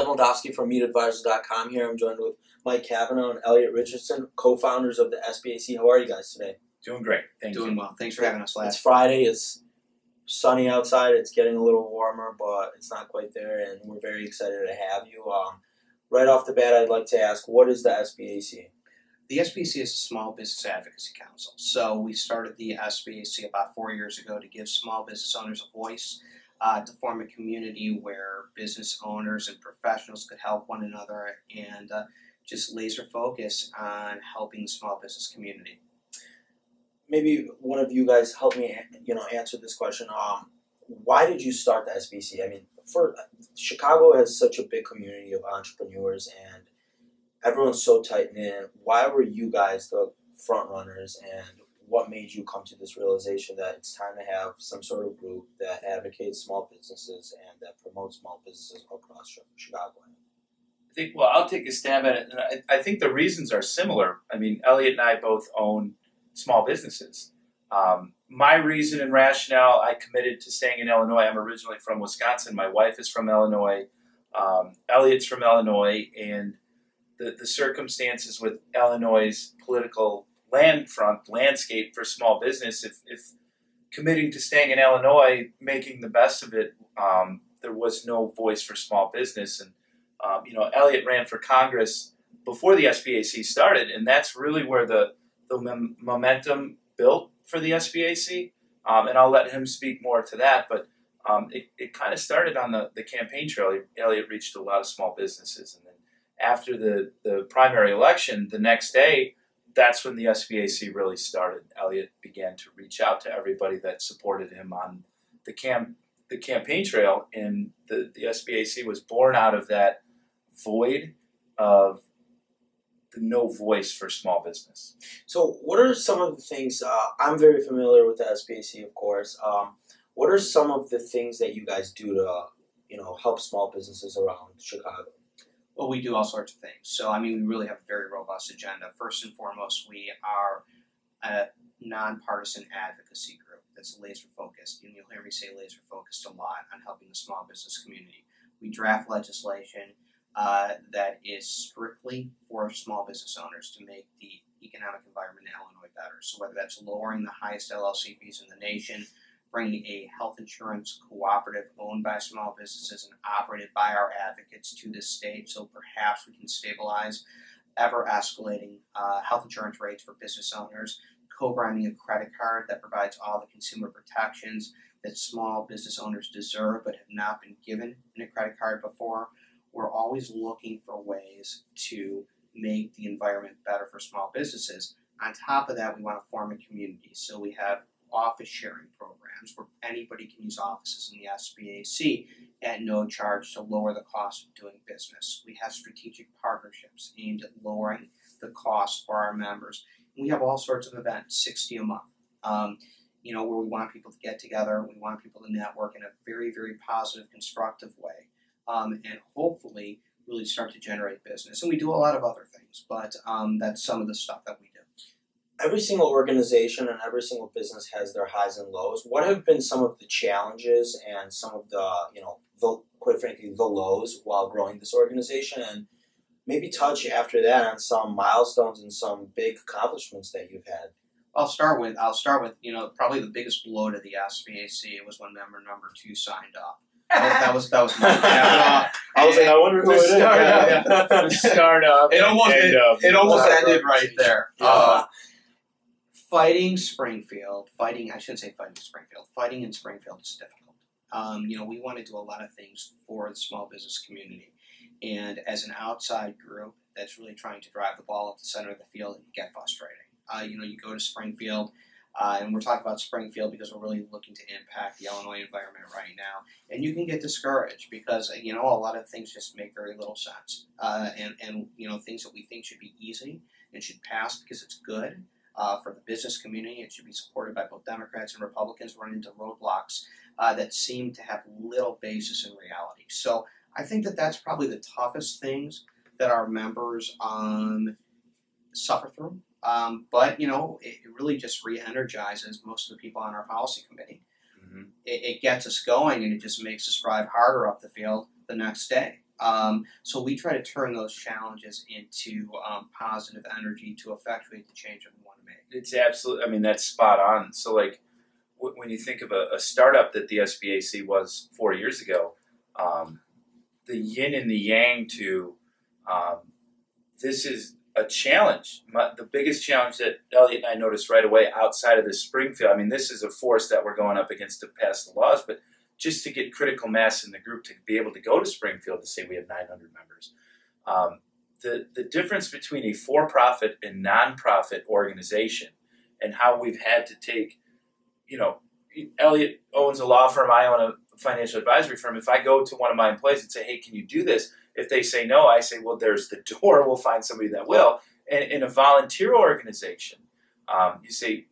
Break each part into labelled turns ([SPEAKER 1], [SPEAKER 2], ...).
[SPEAKER 1] Moldavskiy from MeetAdvisors.com here. I'm joined with Mike Cavanaugh and Elliot Richardson, co-founders of the SBAC. How are you guys today?
[SPEAKER 2] Doing great. Thank you.
[SPEAKER 3] Doing well. Thanks for having us, Vlad.
[SPEAKER 1] It's Friday. It's sunny outside. It's getting a little warmer, but it's not quite there, and we're very excited to have you. Right off the bat, I'd like to ask, what is the SBAC?
[SPEAKER 3] The SBAC is a Small Business Advocacy Council. So we started the SBAC about 4 years ago to give small business owners a voice, to form a community where business owners and professionals could help one another and just laser focus on helping the small business community.
[SPEAKER 1] Maybe one of you guys help me, answer this question. Why did you start the SBC? I mean, Chicago has such a big community of entrepreneurs, and everyone's so tight-knit. Why were you guys the front runners, and what made you come to this realization that it's time to have some sort of group that advocates small businesses and that promotes small businesses across Chicago?
[SPEAKER 2] I'll take a stab at it. And I think the reasons are similar. I mean, Elliot and I both own small businesses. My reason and rationale, I committed to staying in Illinois. I'm originally from Wisconsin. My wife is from Illinois. Elliot's from Illinois. And the circumstances with Illinois' political landscape for small business, if committing to staying in Illinois, making the best of it, there was no voice for small business. And, Elliot ran for Congress before the SBAC started, and that's really where the momentum built for the SBAC. And I'll let him speak more to that, but it kind of started on the campaign trail. Elliot reached a lot of small businesses, and then after the primary election, the next day, that's when the SBAC really started. Elliot began to reach out to everybody that supported him on the campaign trail, and the SBAC was born out of that void of the no voice for small business.
[SPEAKER 1] So what are some of the things, I'm very familiar with the SBAC, of course. What are some of the things that you guys do to, help small businesses around Chicago?
[SPEAKER 3] Well, we do all sorts of things. So, we really have a very robust agenda. First and foremost, we are a non-partisan advocacy group that's laser focused. And you'll hear me say laser focused a lot on helping the small business community. We draft legislation that is strictly for small business owners to make the economic environment in Illinois better. So whether that's lowering the highest LLC fees in the nation, bringing a health insurance cooperative owned by small businesses and operated by our advocates to this state, so perhaps we can stabilize ever-escalating health insurance rates for business owners, co-branding a credit card that provides all the consumer protections that small business owners deserve but have not been given in a credit card before. We're always looking for ways to make the environment better for small businesses. On top of that, we want to form a community. So we have office sharing programs where anybody can use offices in the SBAC at no charge to lower the cost of doing business. We have strategic partnerships aimed at lowering the cost for our members. And we have all sorts of events, 60 a month, where we want people to get together. We want people to network in a very, very positive, constructive way. And hopefully really start to generate business. And we do a lot of other things, but that's some of the stuff that we do.
[SPEAKER 1] Every single organization and every single business has their highs and lows. What have been some of the challenges and some of the, quite frankly, the lows while growing this organization? And maybe touch after that on some milestones and some big accomplishments that you've had.
[SPEAKER 3] I'll start with, probably the biggest blow to the SBAC was when member number 2 signed up. That was Mike Cavanaugh.
[SPEAKER 1] I was like, I wonder who it is.
[SPEAKER 2] The startup.
[SPEAKER 3] It almost ended right there.
[SPEAKER 1] Yeah.
[SPEAKER 3] Fighting in Springfield is difficult. We want to do a lot of things for the small business community. And as an outside group that's really trying to drive the ball at the center of the field, it can get frustrating. You go to Springfield, and we're talking about Springfield because we're really looking to impact the Illinois environment right now. And you can get discouraged because, a lot of things just make very little sense. And things that we think should be easy and should pass because it's good for the business community. It should be supported by both Democrats and Republicans. Run into roadblocks that seem to have little basis in reality. So I think that that's probably the toughest things that our members suffer through. But it really just re-energizes most of the people on our policy committee. Mm-hmm. It gets us going, and it just makes us drive harder up the field the next day. So we try to turn those challenges into positive energy to effectuate the change that we want to make.
[SPEAKER 2] It's absolutely, I mean, that's spot on. So like when you think of a startup that the SBAC was 4 years ago, the yin and the yang to this is a challenge. The biggest challenge that Elliot and I noticed right away outside of the Springfield, I mean, this is a force that we're going up against to pass the laws, but just to get critical mass in the group to be able to go to Springfield to say we have 900 members. The difference between a for-profit and non-profit organization and how we've had to take, you know, Elliot owns a law firm, I own a financial advisory firm. If I go to one of my employees and say, hey, can you do this? If they say no, I say, well, there's the door. We'll find somebody that will. And in a volunteer organization, you say,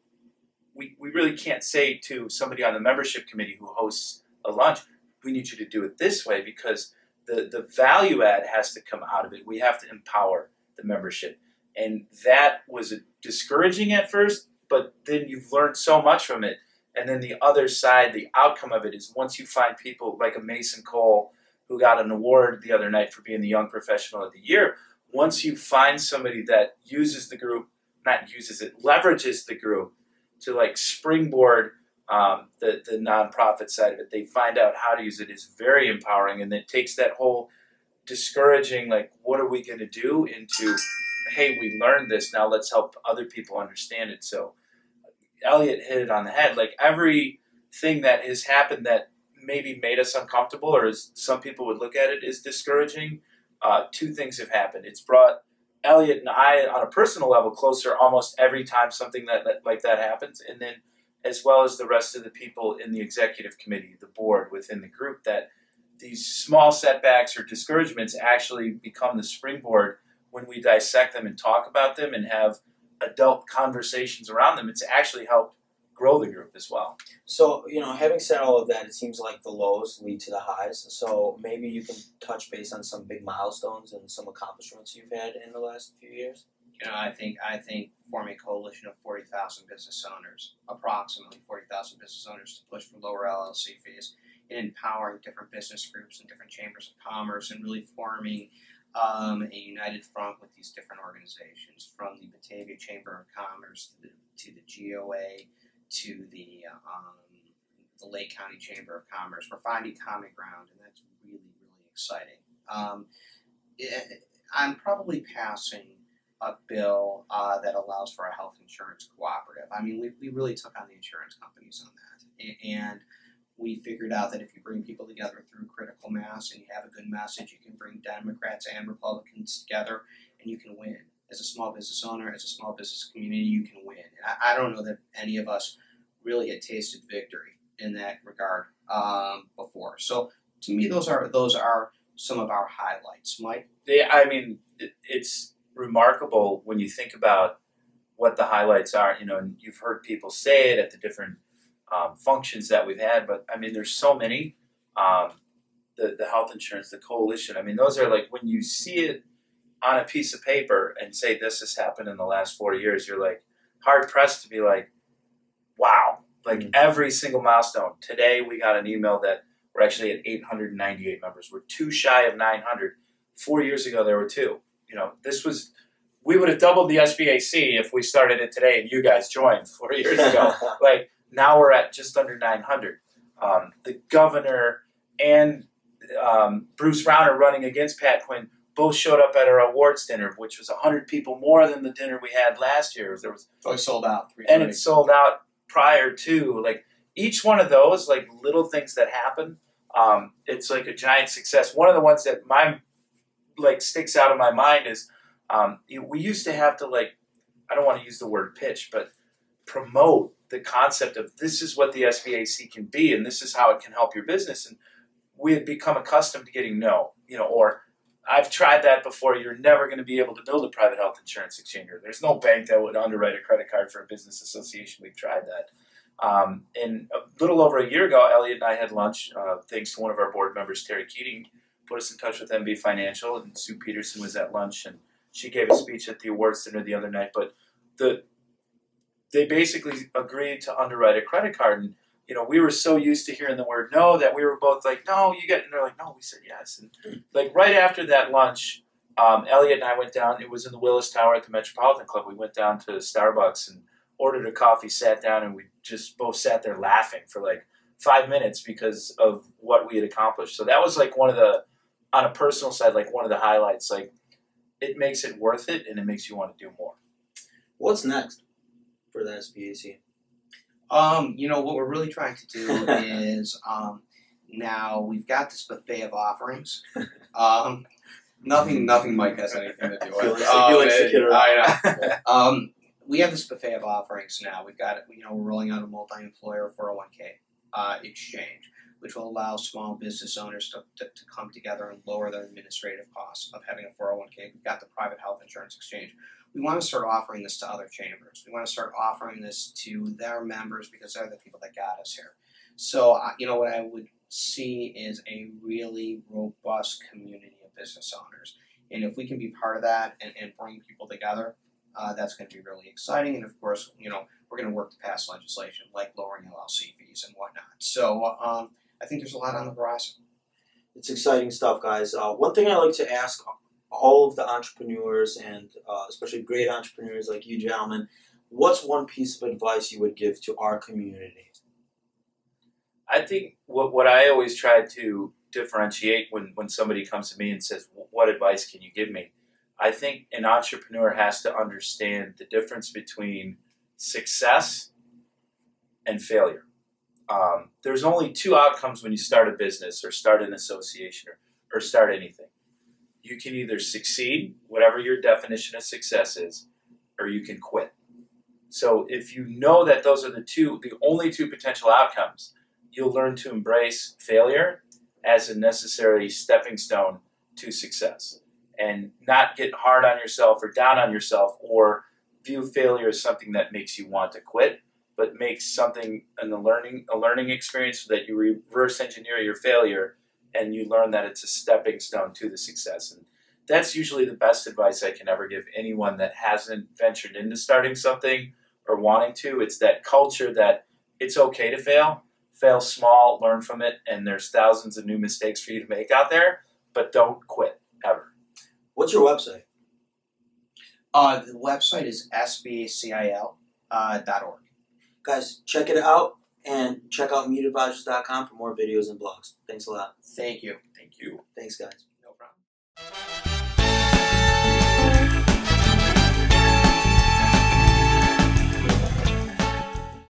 [SPEAKER 2] we really can't say to somebody on the membership committee who hosts a lunch, we need you to do it this way, because the value add has to come out of it. We have to empower the membership. And that was discouraging at first, but then you've learned so much from it. And then the other side, the outcome of it is once you find people like a Mason Cole, who got an award the other night for being the Young Professional of the Year, once you find somebody that uses the group, not uses it, leverages the group to like springboard the nonprofit side of it, they find out how to use it, is very empowering, and it takes that whole discouraging, like, what are we going to do, into, hey, we learned this, now let's help other people understand it. So Elliot hit it on the head. Like, everything that has happened that maybe made us uncomfortable, or as some people would look at it, is discouraging. Two things have happened. It's brought Elliot and I, on a personal level, closer almost every time something like that happens, and then as well as the rest of the people in the executive committee, the board, within the group, that these small setbacks or discouragements actually become the springboard when we dissect them and talk about them and have adult conversations around them. It's actually helped grow the group as well.
[SPEAKER 1] So, you know, having said all of that, it seems like the lows lead to the highs. So maybe you can touch base on some big milestones and some accomplishments you've had in the last few years.
[SPEAKER 3] You know, I think forming a coalition of 40,000 business owners, approximately 40,000 business owners, to push for lower LLC fees, and empowering different business groups and different chambers of commerce, and really forming a united front with these different organizations, from the Batavia Chamber of Commerce to the GOA to the Lake County Chamber of Commerce. We're finding common ground, and that's really, really exciting. I'm probably passing a bill that allows for a health insurance cooperative. I mean, we really took on the insurance companies on that, and we figured out that if you bring people together through critical mass and you have a good message, you can bring Democrats and Republicans together, and you can win. As a small business owner, as a small business community, you can win. And I don't know that any of us really had tasted victory in that regard before. So to me, those are some of our highlights. Mike?
[SPEAKER 2] Yeah, I mean, it's remarkable when you think about what the highlights are, you know, and you've heard people say it at the different functions that we've had, but I mean, there's so many. The health insurance, the coalition, I mean, those are like, when you see it on a piece of paper and say this has happened in the last 4 years, you're like hard pressed to be like, wow, like every single milestone. Today we got an email that we're actually at 898 members. We're 2 shy of 900. 4 years ago there were 2. You know, we would have doubled the SBAC if we started it today and you guys joined 4 years ago. Like, now we're at just under 900. The governor and Bruce Rauner, running against Pat Quinn, both showed up at our awards dinner, which was 100 people more than the dinner we had last year. There was
[SPEAKER 3] always sold out.
[SPEAKER 2] And it sold out prior to. Like, each one of those, like, little things that happen, it's like a giant success. One of the ones that sticks out in my mind is we used to have to, like, I don't want to use the word pitch, but promote the concept of this is what the SBAC can be and this is how it can help your business. And we had become accustomed to getting no, you know, or I've tried that before. You're never going to be able to build a private health insurance exchanger. There's no bank that would underwrite a credit card for a business association. We've tried that. And a little over a year ago, Elliot and I had lunch, thanks to one of our board members, Terry Keating, put us in touch with MB Financial, and Sue Peterson was at lunch, and she gave a speech at the awards dinner the other night. But they basically agreed to underwrite a credit card, and we were so used to hearing the word no that we were both like, no, you get, and they're like, no, we said yes. And like right after that lunch, Elliot and I went down. It was in the Willis Tower at the Metropolitan Club. We went down to Starbucks and ordered a coffee, sat down, and we just both sat there laughing for like 5 minutes because of what we had accomplished. So that was like one of the, on a personal side, like one of the highlights. Like it makes it worth it, and it makes you want to do more.
[SPEAKER 1] What's next for the SBAC?
[SPEAKER 3] What we're really trying to do is now we've got this buffet of offerings. Nothing Mike has anything to do with.
[SPEAKER 1] He likes to kid around.
[SPEAKER 3] We have this buffet of offerings now. We've got, we're rolling out a multi-employer 401k exchange, which will allow small business owners to come together and lower their administrative costs of having a 401k. We've got the private health insurance exchange. We want to start offering this to other chambers. We want to start offering this to their members because they're the people that got us here. So, what I would see is a really robust community of business owners. And if we can be part of that and bring people together, that's going to be really exciting. And of course, we're going to work to pass legislation like lowering LLC fees and whatnot. So I think there's a lot on the horizon.
[SPEAKER 1] It's exciting stuff, guys. One thing I like to ask all of the entrepreneurs, and especially great entrepreneurs like you gentlemen, what's one piece of advice you would give to our community?
[SPEAKER 2] I think what I always try to differentiate when somebody comes to me and says, what advice can you give me? I think an entrepreneur has to understand the difference between success and failure. There's only two outcomes when you start a business or start an association or start anything. You can either succeed, whatever your definition of success is, or you can quit. So if you know that those are the only two potential outcomes, you'll learn to embrace failure as a necessary stepping stone to success and not get hard on yourself or down on yourself or view failure as something that makes you want to quit, but makes something in a learning experience so that you reverse engineer your failure and you learn that it's a stepping stone to the success. And that's usually the best advice I can ever give anyone that hasn't ventured into starting something or wanting to. It's that culture that it's okay to fail. Fail small, learn from it, and there's thousands of new mistakes for you to make out there, but don't quit, ever.
[SPEAKER 1] What's your website?
[SPEAKER 3] The website is sbacil.org.
[SPEAKER 1] Guys, check it out, and check out MeetAdvisors.com for more videos and blogs. Thanks a lot.
[SPEAKER 3] Thank you.
[SPEAKER 2] Thank you.
[SPEAKER 1] Thanks, guys.
[SPEAKER 3] No problem.